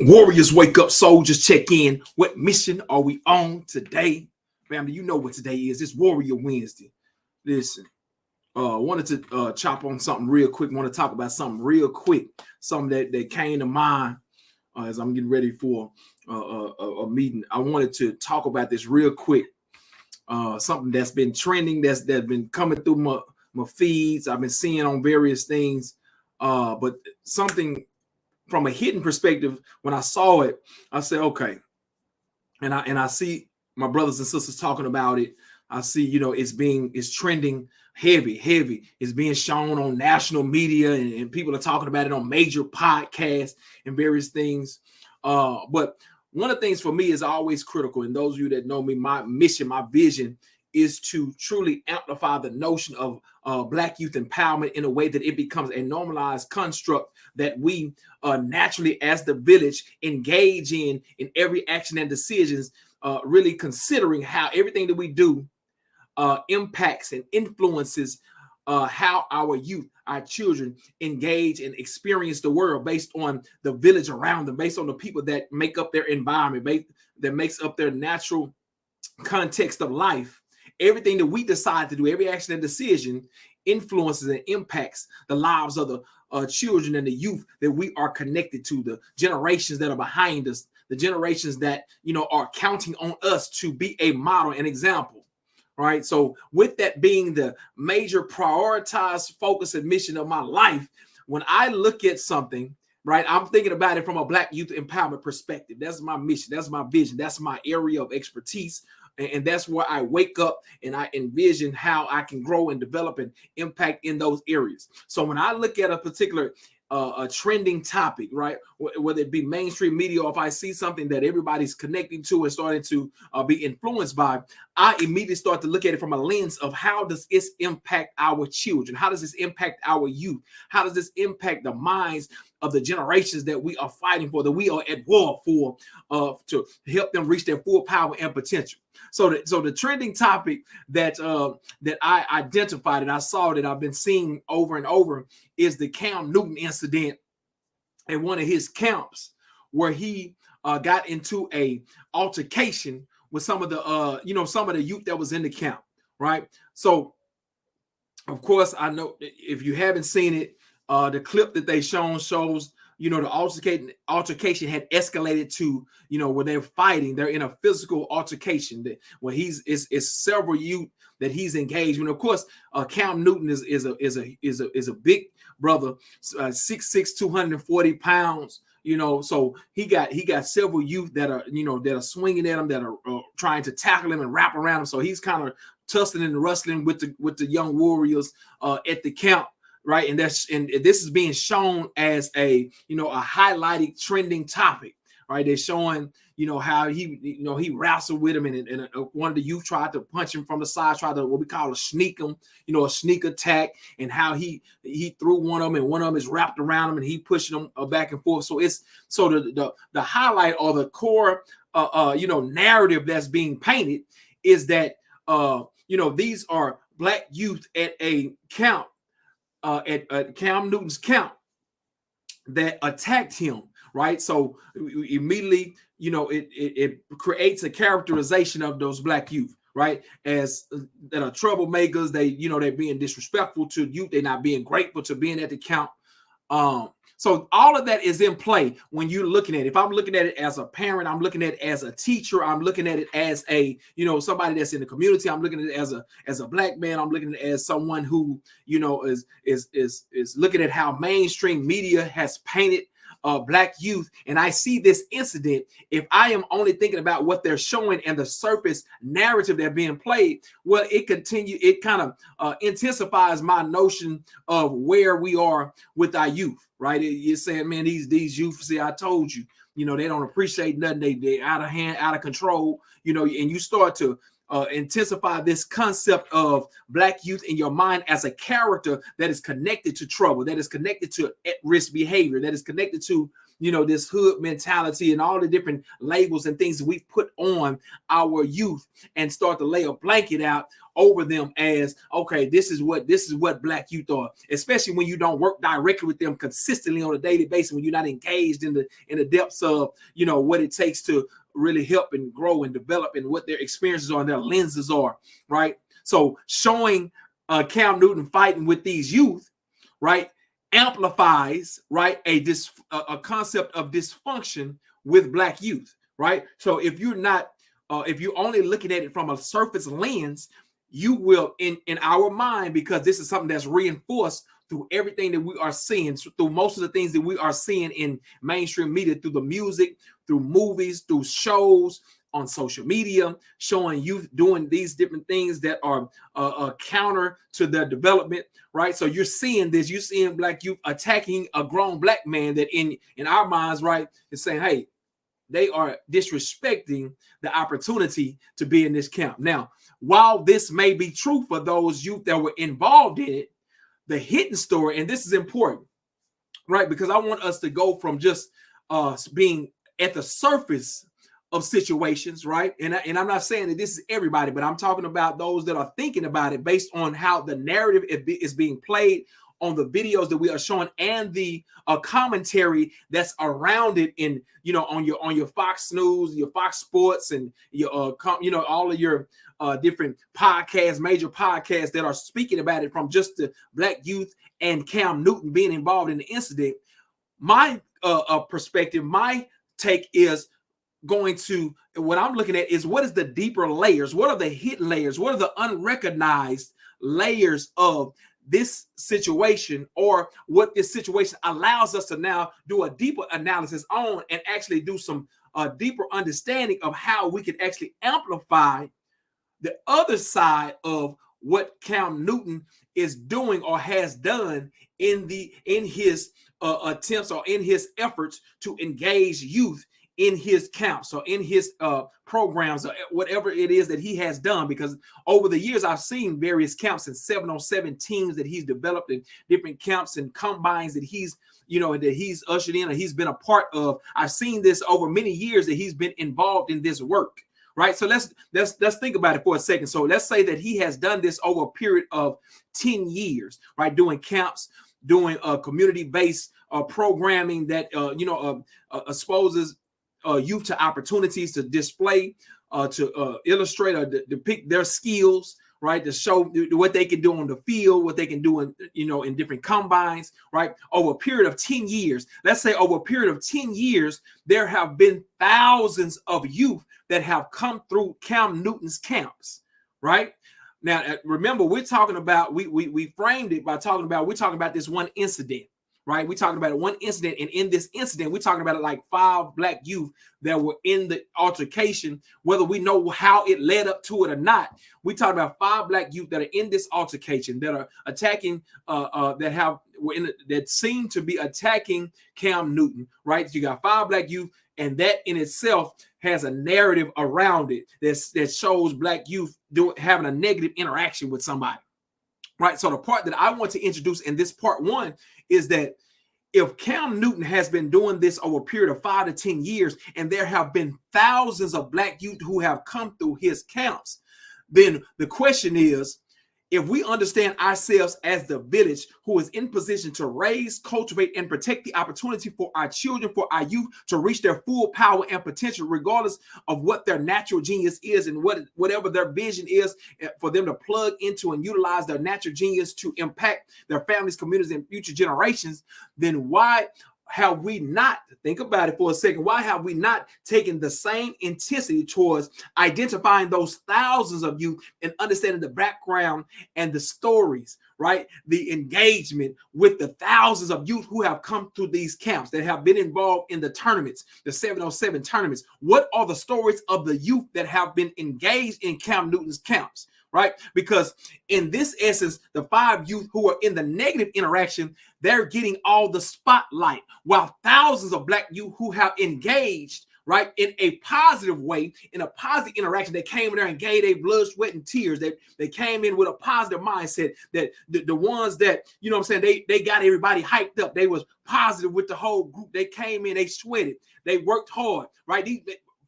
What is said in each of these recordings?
Warriors wake up, soldiers check in. What mission are we on today? Family, you know what today is. It's Warrior Wednesday. Listen, wanted to chop on something real quick. Want to talk about something real quick. Something that came to mind as I'm getting ready for a meeting. I wanted to talk about this real quick. Something that's been trending, that's been coming through my feeds. I've been seeing on various things. But something from a hidden perspective, when I saw it, I said, okay. And I see my brothers and sisters talking about it. I see, it's trending heavy. It's being shown on national media, and people are talking about it on major podcasts and various things. But one of the things for me is always critical. And those of you that know me, my mission, my vision is to truly amplify the notion of Black youth empowerment in a way that it becomes a normalized construct that we naturally, as the village, engage in every action and decisions, really considering how everything that we do impacts and influences how our youth, our children, engage and experience the world based on the village around them, based on the people that make up their environment, that makes up their natural context of life. Everything that we decide to do, every action and decision influences and impacts the lives of the children and the youth that we are connected to, the generations that are behind us, the generations that, are counting on us to be a model and example, right? So with that being the major prioritized focus and mission of my life, when I look at something, right, I'm thinking about it from a Black youth empowerment perspective. That's my mission. That's my vision. That's my area of expertise. And that's where I wake up and I envision how I can grow and develop and impact in those areas. So when I look at a particular a trending topic, right, whether it be mainstream media, or if I see something that everybody's connecting to and starting to be influenced by, I immediately start to look at it from a lens of how does this impact our children? How does this impact our youth? How does this impact the minds of the generations that we are fighting for, that we are at war for, to help them reach their full power and potential? So the trending topic that I identified and I saw that I've been seeing over and over is the Cam Newton incident at one of his camps, where he got into a altercation with some of the some of the youth that was in the camp, right? So of course, I know if you haven't seen it, the clip that they shows the altercation had escalated to where they're fighting. They're in a physical altercation where it's several youth that he's engaged. And of course, Cam Newton is a big brother, 6'6", 240 pounds. So he got several youth that are swinging at him, that are trying to tackle him and wrap around him. So he's kind of tussling and wrestling with the young warriors at the camp. Right. And this is being shown as a highlighted trending topic. Right. They're showing, how he wrestled with him, and one of the youth tried to punch him from the side, tried to what we call a sneak attack, and how he threw one of them, and one of them is wrapped around him, and he pushing them back and forth. So it's the highlight, or the core narrative that's being painted is that these are Black youth at a camp. At Cam Newton's camp that attacked him, right? So immediately, it creates a characterization of those Black youth, right, as that are troublemakers. They're being disrespectful to youth. They're not being grateful to being at the camp. So all of that is in play when you're looking at it. If I'm looking at it as a parent, I'm looking at it as a teacher, I'm looking at it as a, somebody that's in the community, I'm looking at it as a Black man, I'm looking at it as someone who, is looking at how mainstream media has painted Black youth. And I see this incident, if I am only thinking about what they're showing and the surface narrative that's being played, well, it kind of intensifies my notion of where we are with our youth, right? You're saying, man, these youth, see, I told you, they don't appreciate nothing. They out of hand, out of control, and you start to intensify this concept of Black youth in your mind as a character that is connected to trouble, that is connected to at-risk behavior, that is connected to, this hood mentality and all the different labels and things that we've put on our youth, and start to lay a blanket out over them as, okay, this is what Black youth are, especially when you don't work directly with them consistently on a daily basis, when you're not engaged in the depths of, you know, what it takes to really help and grow and develop and what their experiences are and their lenses are, right? So showing Cam Newton fighting with these youth, right, amplifies, right, a concept of dysfunction with Black youth, right? So if you're not, if you're only looking at it from a surface lens, you will, in our mind, because this is something that's reinforced through everything that we are seeing, through most of the things that we are seeing in mainstream media, through the music, through movies, through shows, on social media, showing youth doing these different things that are counter to their development, right? So you're seeing this, you're seeing Black youth attacking a grown Black man that in our minds, right, is saying, hey, they are disrespecting the opportunity to be in this camp. Now, while this may be true for those youth that were involved in it, the hidden story, and this is important, right? Because I want us to go from just being at the surface of situations, right? And I'm not saying that this is everybody, but I'm talking about those that are thinking about it based on how the narrative is being played on the videos that we are showing and the commentary that's around it in, you know, on your Fox News, your Fox Sports, and your you know, all of your different podcasts, major podcasts that are speaking about it from just the Black youth and Cam Newton being involved in the incident. My perspective, my take is going to, what I'm looking at is, what is the deeper layers? What are the hidden layers? What are the unrecognized layers of this situation, or what this situation allows us to now do a deeper analysis on and actually do some deeper understanding of how we can actually amplify the other side of what Cam Newton is doing or has done in his attempts or in his efforts to engage youth in his camps or in his programs or whatever it is that he has done. Because over the years, I've seen various camps and 7-on-7 teams that he's developed, in different camps and combines that he's, you know, that he's ushered in or he's been a part of. I've seen this over many years that he's been involved in this work, right? So let's think about it for a second. So let's say that he has done this over a period of 10 years, right? Doing camps, doing community-based programming that, you know, exposes youth to opportunities to display, to illustrate or depict their skills, right? To show what they can do on the field, what they can do in, you know, in different combines, right? Over a period of 10 years, let's say over a period of 10 years, there have been thousands of youth that have come through Cam Newton's camps, right? Now, remember, we're talking about, we framed it by talking about, we're talking about this one incident, right? We're talking about one incident, and in this incident, we're talking about it like 5 Black youth that were in the altercation, whether we know how it led up to it or not. We're talking about 5 Black youth that are in this altercation, that are attacking, that seem to be attacking Cam Newton, right? So you got 5 Black youth, and that in itself has a narrative around it that shows Black youth having a negative interaction with somebody, right? So the part that I want to introduce in this part 1 is that if Cam Newton has been doing this over a period of 5 to 10 years, and there have been thousands of Black youth who have come through his camps, then the question is, if we understand ourselves as the village who is in position to raise, cultivate, and protect the opportunity for our children, for our youth to reach their full power and potential, regardless of what their natural genius is and whatever their vision is, for them to plug into and utilize their natural genius to impact their families, communities, and future generations, then why have we not, think about it for a second, why have we not taken the same intensity towards identifying those thousands of youth and understanding the background and the stories, right? The engagement with the thousands of youth who have come through these camps, that have been involved in the tournaments, the 7-on-7 tournaments. What are the stories of the youth that have been engaged in Cam Newton's camps? Right? Because in this essence, the 5 youth who are in the negative interaction, they're getting all the spotlight, while thousands of Black youth who have engaged, right, in a positive way, in a positive interaction, they came in there and gave their blood, sweat, and tears. They came in with a positive mindset, that the ones that, you know what I'm saying, they got everybody hyped up. They was positive with the whole group. They came in, they sweated, they worked hard, right?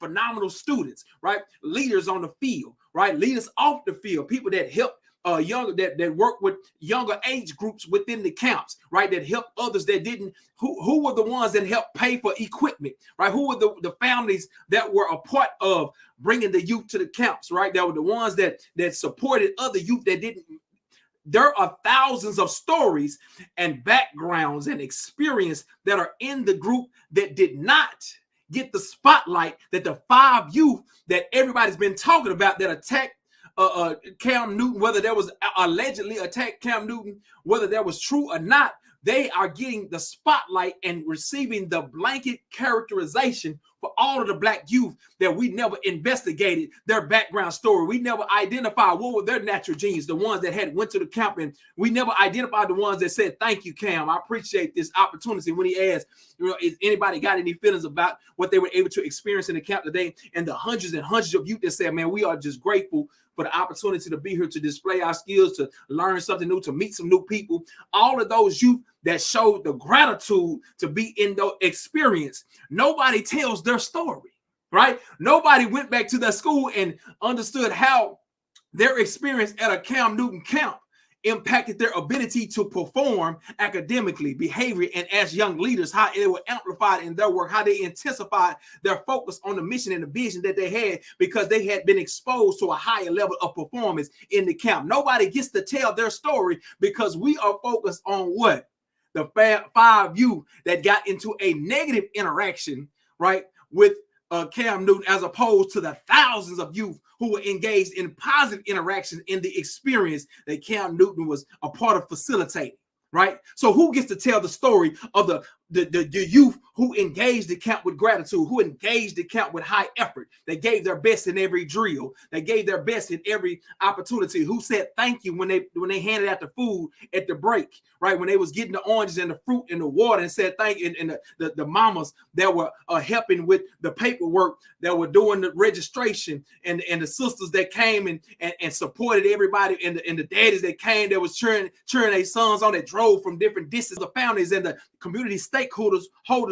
phenomenal students, right? Leaders on the field, right? Leaders off the field, people that help younger that work with younger age groups within the camps, right? That help others that didn't. Who were the ones that helped pay for equipment, right? Who were the families that were a part of bringing the youth to the camps, right? That were the ones that supported other youth that didn't. There are thousands of stories and backgrounds and experience that are in the group that did not get the spotlight that the 5 youth that everybody's been talking about that attacked Cam Newton, whether there was allegedly attacked Cam Newton, whether that was true or not, they are getting the spotlight and receiving the blanket characterization for all of the black youth that we never investigated their background story. We never identified what were their natural genius, the ones that had went to the camp, and we never identified the ones that said, thank you, Cam. I appreciate this opportunity. When he asked, is anybody got any feelings about what they were able to experience in the camp today? And the hundreds and hundreds of youth that said, man, we are just grateful for the opportunity to be here, to display our skills, to learn something new, to meet some new people. All of those youth that showed the gratitude to be in the experience. Nobody tells their story, right? Nobody went back to their school and understood how their experience at a Cam Newton camp impacted their ability to perform academically, behavior, and as young leaders, how it were amplified in their work, how they intensified their focus on the mission and the vision that they had because they had been exposed to a higher level of performance in the camp. Nobody gets to tell their story because we are focused on what? The 5 youth that got into a negative interaction, right, with Cam Newton, as opposed to the thousands of youth who were engaged in positive interactions in the experience that Cam Newton was a part of facilitating, right? So who gets to tell the story of the youth who engaged the camp with gratitude, who engaged the camp with high effort, they gave their best in every drill, they gave their best in every opportunity, who said thank you when they handed out the food at the break, right? When they was getting the oranges and the fruit and the water and said thank you, and the mamas that were helping with the paperwork, that were doing the registration, and the sisters that came and supported everybody, and the daddies that came that was cheering their sons on, that drove from different distances, the families and the community stakeholders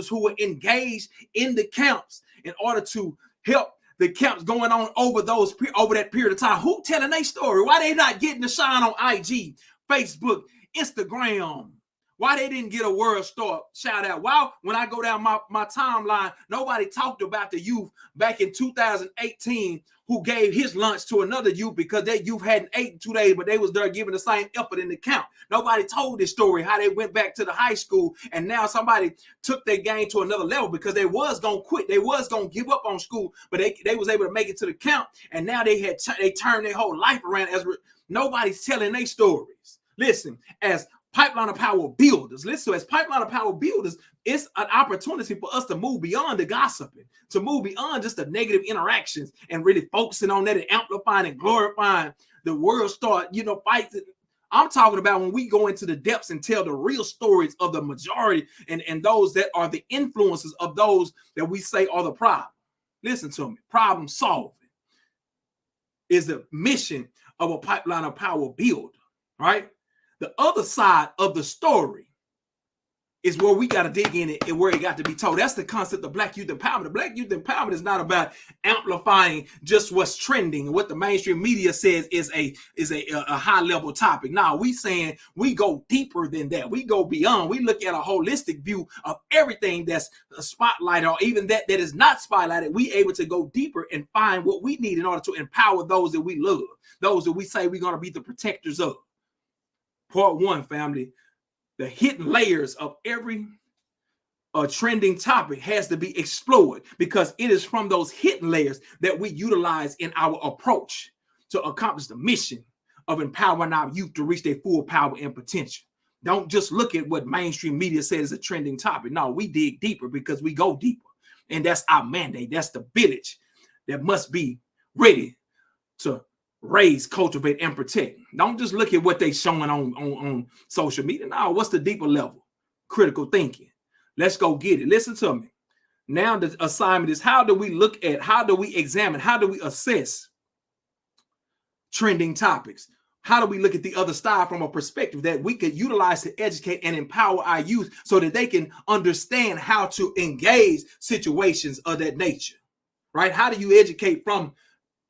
who were engaged in the camps in order to help the camps going on over that period of time. Who telling their story? Why they not getting the shine on IG, Facebook, Instagram? Why they didn't get a world star shout out? Why, when I go down my timeline, nobody talked about the youth back in 2018 who gave his lunch to another youth because that youth hadn't ate in 2 days, but they was there giving the same effort in the camp. Nobody told this story, how they went back to the high school and now somebody took their game to another level because they was going to quit. They was going to give up on school, but they was able to make it to the camp, and now they turned their whole life around. Nobody's telling their stories. Listen, as Pipeline of Power builders, as Pipeline of Power builders, it's an opportunity for us to move beyond the gossiping, to move beyond just the negative interactions and really focusing on that and amplifying and glorifying the world star, fights. I'm talking about when we go into the depths and tell the real stories of the majority and those that are the influences of those that we say are the problem. Listen to me. Problem solving is the mission of a Pipeline of Power builder, right? The other side of the story is where we got to dig in it and where it got to be told. That's the concept of Black Youth Empowerment. The Black Youth Empowerment is not about amplifying just what's trending and what the mainstream media says is a high level topic. Now we saying we go deeper than that. We go beyond. We look at a holistic view of everything that's spotlighted, or even that is not spotlighted. We able to go deeper and find what we need in order to empower those that we love, those that we say we're going to be the protectors of. Part 1, family, the hidden layers of every trending topic has to be explored, because it is from those hidden layers that we utilize in our approach to accomplish the mission of empowering our youth to reach their full power and potential. Don't just look at what mainstream media says is a trending topic. No, we dig deeper because we go deeper. And that's our mandate. That's the village that must be ready to raise, cultivate, and protect. Don't just look at what they showing on social media. No, what's the deeper level? Critical thinking. Let's go get it. Listen to me. Now the assignment is, how do we examine, how do we assess trending topics? How do we look at the other side from a perspective that we could utilize to educate and empower our youth so that they can understand how to engage situations of that nature, right? How do you educate from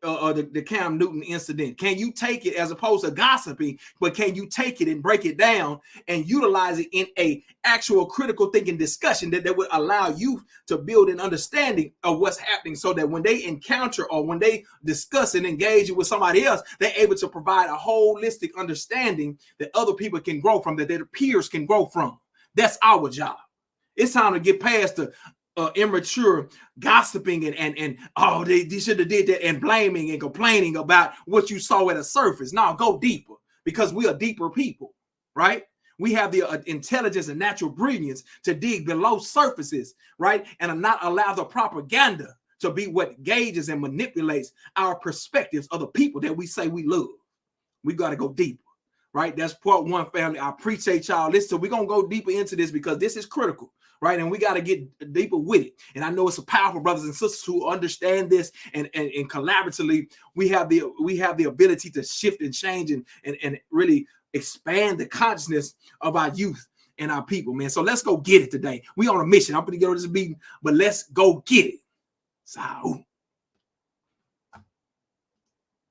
the Cam Newton incident? Can you take it, as opposed to gossiping, but can you take it and break it down and utilize it in a actual critical thinking discussion that would allow you to build an understanding of what's happening, so that when they encounter or when they discuss and engage it with somebody else, they're able to provide a holistic understanding that other people can grow from, that their peers can grow from. That's our job. It's time to get past the immature gossiping and oh, they should have did that, and blaming and complaining about what you saw at a surface. Now go deeper, because we are deeper people, right? We have the intelligence and natural brilliance to dig below surfaces, right? And not allow the propaganda to be what gauges and manipulates our perspectives of the people that we say we love. We got to go deeper, right? That's part one, family. I appreciate y'all. Listen, so we're going to go deeper into this because this is critical, right? And we got to get deeper with it. And I know it's a powerful brothers and sisters who understand this, and collaboratively, we have the ability to shift and change and really expand the consciousness of our youth and our people, man. So let's go get it today. We on a mission. I'm going to get on this meeting, but let's go get it. So.